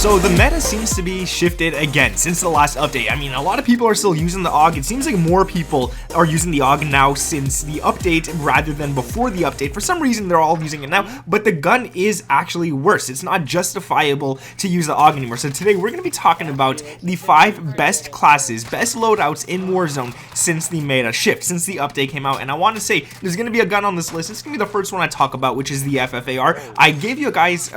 So the meta seems to be shifted again since the last update. I mean, a lot of people are still using the AUG. It seems like more people are using the AUG now since the update rather than before the update. For some reason, they're all using it now, but the gun is actually worse. It's not justifiable to use the AUG anymore. So today we're going to be talking about the 5 best classes, best loadouts in Warzone since the meta shift, since the update came out. And I want to say there's going to be a gun on this list. It's going to be the first one I talk about, which is the FFAR. I gave you guys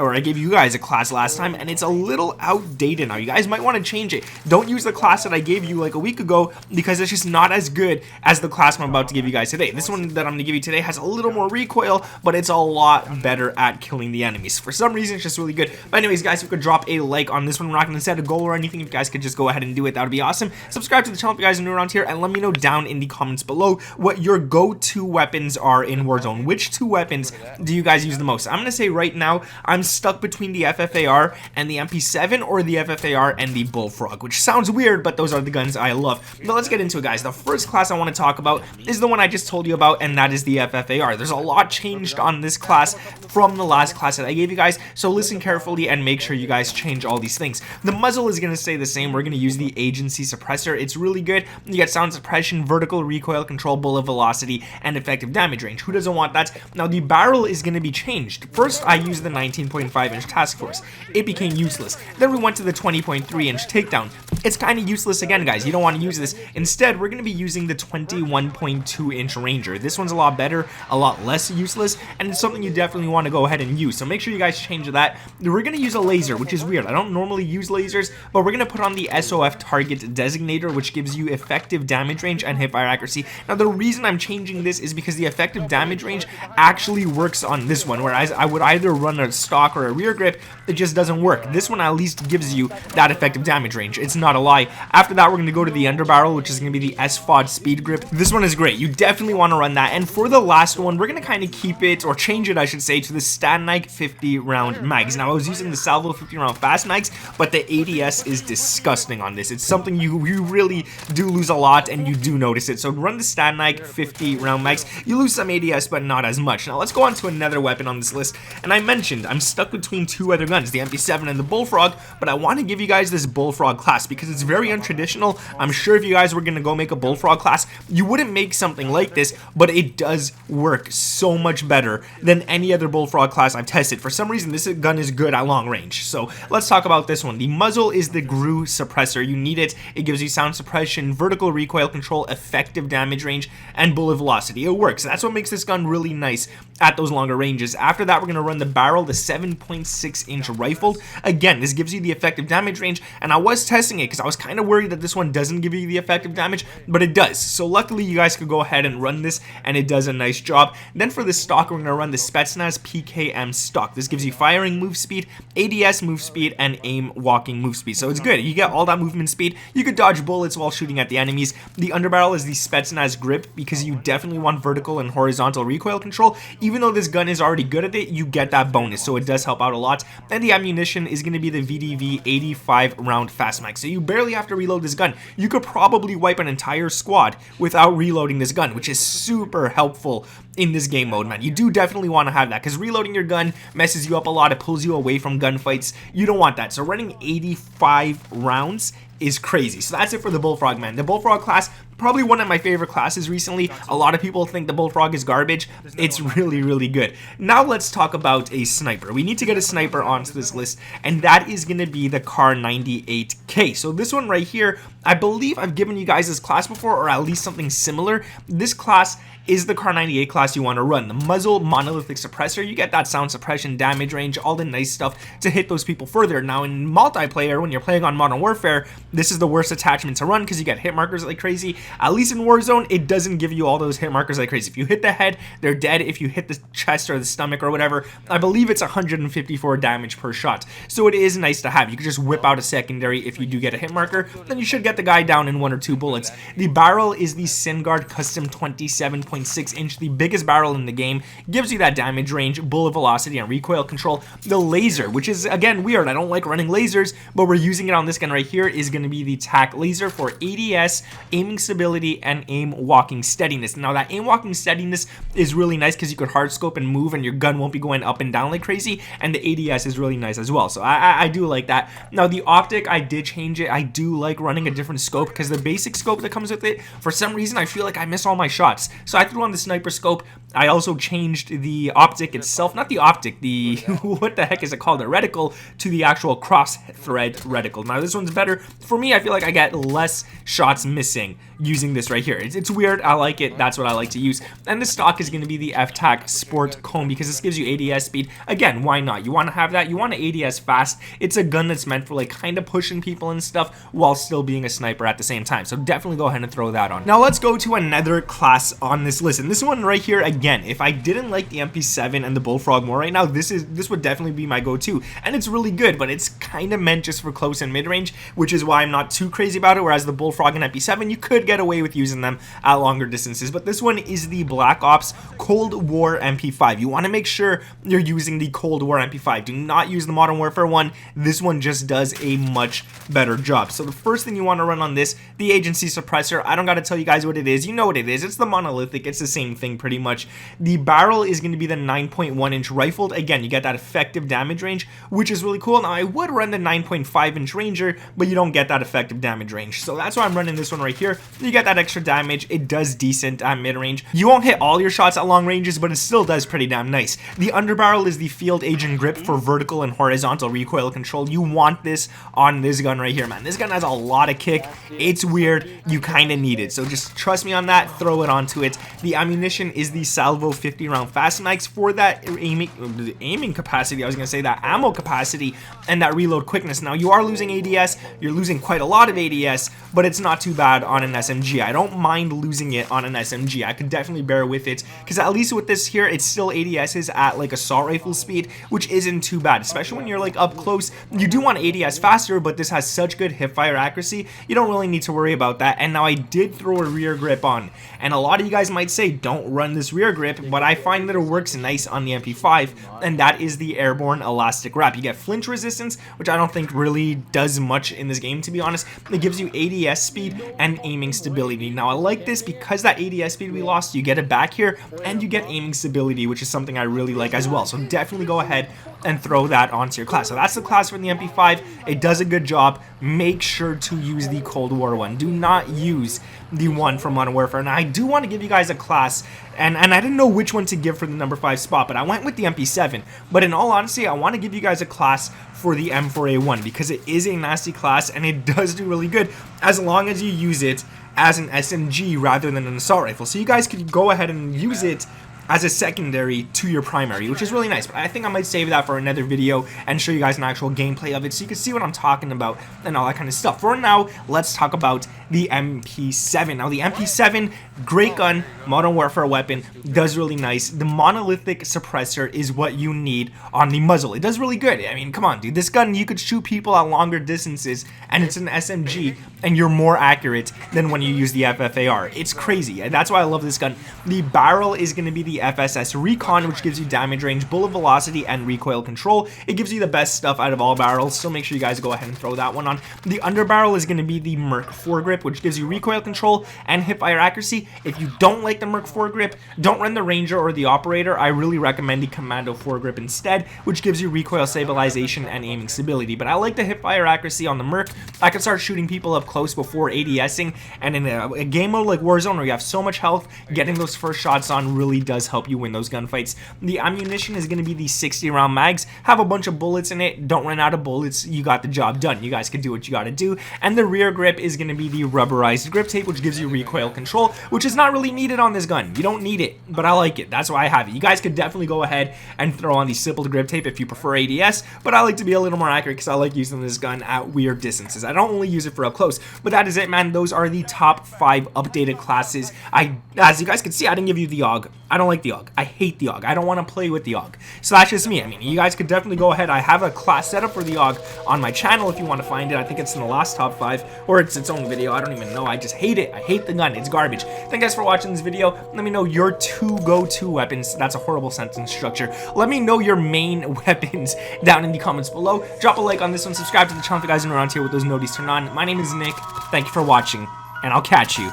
a class last time, and it's a little outdated now. You guys might want to change it. Don't use the class that I gave you like a week ago because it's just not as good as the class I'm about to give you guys today. This one that I'm going to give you today has a little more recoil, but it's a lot better at killing the enemies. For some reason, it's just really good. But anyways, guys, if you could drop a like on this one, we're not going to set a goal or anything. If you guys could just go ahead and do it, that would be awesome. Subscribe to the channel if you guys are new around here, and let me know down in the comments below what your go-to weapons are in Warzone. Which 2 weapons do you guys use the most? I'm going to say right now, I'm stuck between the FFAR and the MP7, or the FFAR and the Bullfrog, which sounds weird, but those are the guns I love. But let's get into it, guys. The first class I want to talk about is the one I just told you about, and that is the FFAR. There's a lot changed on this class from the last class that I gave you guys, so listen carefully and make sure you guys change all these things. The muzzle is going to stay the same. We're going to use the agency suppressor. It's really good. You get sound suppression, vertical recoil control, bullet velocity, and effective damage range. Who doesn't want that? Now, the barrel is going to be changed. First, I used the 19.5-inch task force. It became useless. Then we went to the 20.3-inch takedown. It's kind of useless again, guys. You don't want to use this. Instead, we're going to be using the 21.2-inch Ranger. This one's a lot better, a lot less useless, and it's something you definitely want to go ahead and use. So make sure you guys change that. We're going to use a laser, which is weird. I don't normally use lasers, but we're going to put on the SOF target designator, which gives you effective damage range and hip fire accuracy. Now, the reason I'm changing this is because the effective damage range actually works on this one, whereas I would either run a stock or a rear grip. It just doesn't work. This one at least gives you that effective damage range. It's not a lie. After that, we're going to go to the underbarrel, which is going to be the SFOD speed grip. This one is great. You definitely want to run that. And for the last one, we're going to kind of keep it, or change it, I should say, to the iDoNick 50-round mags. Now, I was using the Salvo 50-round fast mags, but the ADS is disgusting on this. It's something you really do lose a lot, and you do notice it. So run the iDoNick 50-round mags. You lose some ADS, but not as much. Now, let's go on to another weapon on this list. And I mentioned I'm stuck between 2 other guns, the MP7 and the Bullfrog, but I want to give you guys this Bullfrog class because it's very untraditional. I'm sure if you guys were going to go make a Bullfrog class, you wouldn't make something like this, but it does work so much better than any other Bullfrog class I've tested. For some reason, this gun is good at long range. So let's talk about this one. The muzzle is the GRU suppressor. You need it. It gives you sound suppression, vertical recoil control, effective damage range, and bullet velocity. It works. That's what makes this gun really nice at those longer ranges. After that, we're going to run the barrel, the 7.6-inch rifled. Again, this gives you the effective damage range, and I was testing it because I was kind of worried that this one doesn't give you the effective damage, but it does. So luckily, you guys could go ahead and run this, and it does a nice job. Then for the stock, we're going to run the Spetsnaz PKM stock. This gives you firing move speed, ADS move speed, and aim walking move speed. So it's good. You get all that movement speed. You could dodge bullets while shooting at the enemies. The underbarrel is the Spetsnaz grip because you definitely want vertical and horizontal recoil control. Even though this gun is already good at it, you get that bonus, so it does help out a lot. And the ammunition is going to be the VDV 85-round fast mag. So you barely have to reload this gun. You could probably wipe an entire squad without reloading this gun, which is super helpful in this game mode, man. You do definitely want to have that because reloading your gun messes you up a lot. It pulls you away from gunfights. You don't want that. So running 85 rounds is crazy. So that's it for the Bullfrog, man. The Bullfrog class, probably one of my favorite classes recently. A lot of people think the Bullfrog is garbage. It's really, really good. Now let's talk about a sniper. We need to get a sniper onto this list, and that is going to be the Kar 98K. So this one right here, I believe I've given you guys this class before, or at least something similar. This class is the Kar 98 class you want to run. The muzzle monolithic suppressor, you get that sound suppression, damage range, all the nice stuff to hit those people further. Now in multiplayer, when you're playing on Modern Warfare, this is the worst attachment to run because you get hit markers like crazy. At least in Warzone, it doesn't give you all those hit markers like crazy. If you hit the head, they're dead. If you hit the chest or the stomach or whatever, I believe it's 154 damage per shot. So it is nice to have. You can just whip out a secondary if you do get a hit marker, then you should get the guy down in 1 or 2 bullets. The barrel is the Syngard Custom 27.6-inch, the biggest barrel in the game. Gives you that damage range, bullet velocity, and recoil control. The laser, which is, again, weird. I don't like running lasers, but we're using it on this gun right here, is going to be the TAC laser for ADS, aiming stability, stability, and aim walking steadiness. Now that aim walking steadiness is really nice because you could hard scope and move and your gun won't be going up and down like crazy, and the ADS is really nice as well, so I do like that. Now the optic, I did change it. I do like running a different scope because the basic scope that comes with it, for some reason I feel like I miss all my shots, so I threw on the sniper scope. I also changed the optic itself, not the optic, the what the heck is it called, the reticle, to the actual cross thread reticle. Now this one's better for me. I feel like I get less shots missing using this right here. It's weird, I like it, that's what I like to use. And the stock is going to be the FTAC Sport Cone because this gives you ADS speed. Again, why not? You want to have that, you want to ADS fast. It's a gun that's meant for like kind of pushing people and stuff while still being a sniper at the same time, so definitely go ahead and throw that on. Now let's go to another class on this list, and this one right here, again, if I didn't like the MP7 and the Bullfrog more right now, this would definitely be my go-to, and it's really good, but it's kind of meant just for close and mid-range, which is why I'm not too crazy about it, whereas the Bullfrog and MP7, you could get away with using them at longer distances. But this one is the Black Ops Cold War MP5. You want to make sure you're using the Cold War MP5. Do not use the Modern Warfare one. This one just does a much better job. So the first thing you want to run on this, the agency suppressor. I don't got to tell you guys what it is. You know what it is. It's the monolithic. It's the same thing pretty much. The barrel is going to be the 9.1 inch rifled. Again, you get that effective damage range, which is really cool. Now I would run the 9.5 inch Ranger, but you don't get that effective damage range. So that's why I'm running this one right here. You get that extra damage. It does decent at mid-range. You won't hit all your shots at long ranges, but it still does pretty damn nice. The underbarrel is the field agent grip for vertical and horizontal recoil control. You want this on this gun right here, man. This gun has a lot of kick. It's weird. You kind of need it. So just trust me on that. Throw it onto it. The ammunition is the Salvo 50 round fast mags for that aiming capacity. I was going to say that ammo capacity and that reload quickness. Now you are losing ADS. You're losing quite a lot of ADS, but it's not too bad on an SMG. I don't mind losing it on an SMG. I could definitely bear with it because at least with this here, it's still ADS is at like assault rifle speed, which isn't too bad, especially when you're like up close. You do want ADS faster, but this has such good hip fire accuracy, you don't really need to worry about that. And now I did throw a rear grip on, and a lot of you guys might say don't run this rear grip, but I find that it works nice on the MP5, and that is the airborne elastic wrap. You get flinch resistance, which I don't think really does much in this game, to be honest. It gives you ADS speed and aiming stability. Now I like this because that ADS speed we lost, you get it back here, and you get aiming stability, which is something I really like as well. So definitely go ahead and throw that onto your class. So that's the class for the MP5. It does a good job. Make sure to use the Cold War one. Do not use the one from Modern Warfare. Now I do want to give you guys a class, and I didn't know which one to give for the number 5 spot, but I went with the MP7. But in all honesty, I want to give you guys a class for the M4A1 because it is a nasty class and it does do really good as long as you use it as an SMG rather than an assault rifle. So you guys could go ahead and use it as a secondary to your primary, which is really nice. But I think I might save that for another video and show you guys an actual gameplay of it so you can see what I'm talking about and all that kind of stuff. For now, let's talk about the MP7. Now the MP7, great gun, Modern Warfare weapon, does really nice. The monolithic suppressor is what you need on the muzzle. It does really good. I mean, come on, dude. This gun, you could shoot people at longer distances, and it's an SMG, and you're more accurate than when you use the FFAR. It's crazy. That's why I love this gun. The barrel is going to be the FSS Recon, which gives you damage range, bullet velocity, and recoil control. It gives you the best stuff out of all barrels, so make sure you guys go ahead and throw that one on. The underbarrel is going to be the Merc foregrip, which gives you recoil control and hip fire accuracy. If you don't like the Merc foregrip, don't run the Ranger or the Operator. I really recommend the Commando foregrip instead, which gives you recoil stabilization and aiming stability. But I like the hip fire accuracy on the Merc. I can start shooting people up close before ADSing, and in a game mode like Warzone where you have so much health, getting those first shots on really does help you win those gunfights. The ammunition is going to be the 60 round mags. Have a bunch of bullets in it. Don't run out of bullets. You got the job done. You guys can do what you got to do. And the rear grip is going to be the rubberized grip tape, which gives you recoil control, which is not really needed on this gun. You don't need it, but I like it. That's why I have it. You guys could definitely go ahead and throw on the stippled grip tape if you prefer ADS, but I like to be a little more accurate because I like using this gun at weird distances. I don't only use it for up close, but that is it, man. Those are the top 5 updated classes. As you guys can see, I didn't give you the AUG. I don't like the AUG. I hate the AUG. I don't want to play with the AUG. So that's just me. I mean, you guys could definitely go ahead. I have a class set up for the AUG on my channel if you want to find it. I think it's in the last top 5, or it's its own video. I don't even know. I just hate it. I hate the gun. It's garbage. Thank you guys for watching this video. Let me know your 2 go-to weapons. That's a horrible sentence structure. Let me know your main weapons down in the comments below. Drop a like on this one. Subscribe to the channel if you guys are around here with those notices turned on. My name is Nick. Thank you for watching, and I'll catch you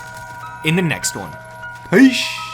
in the next one. Peace.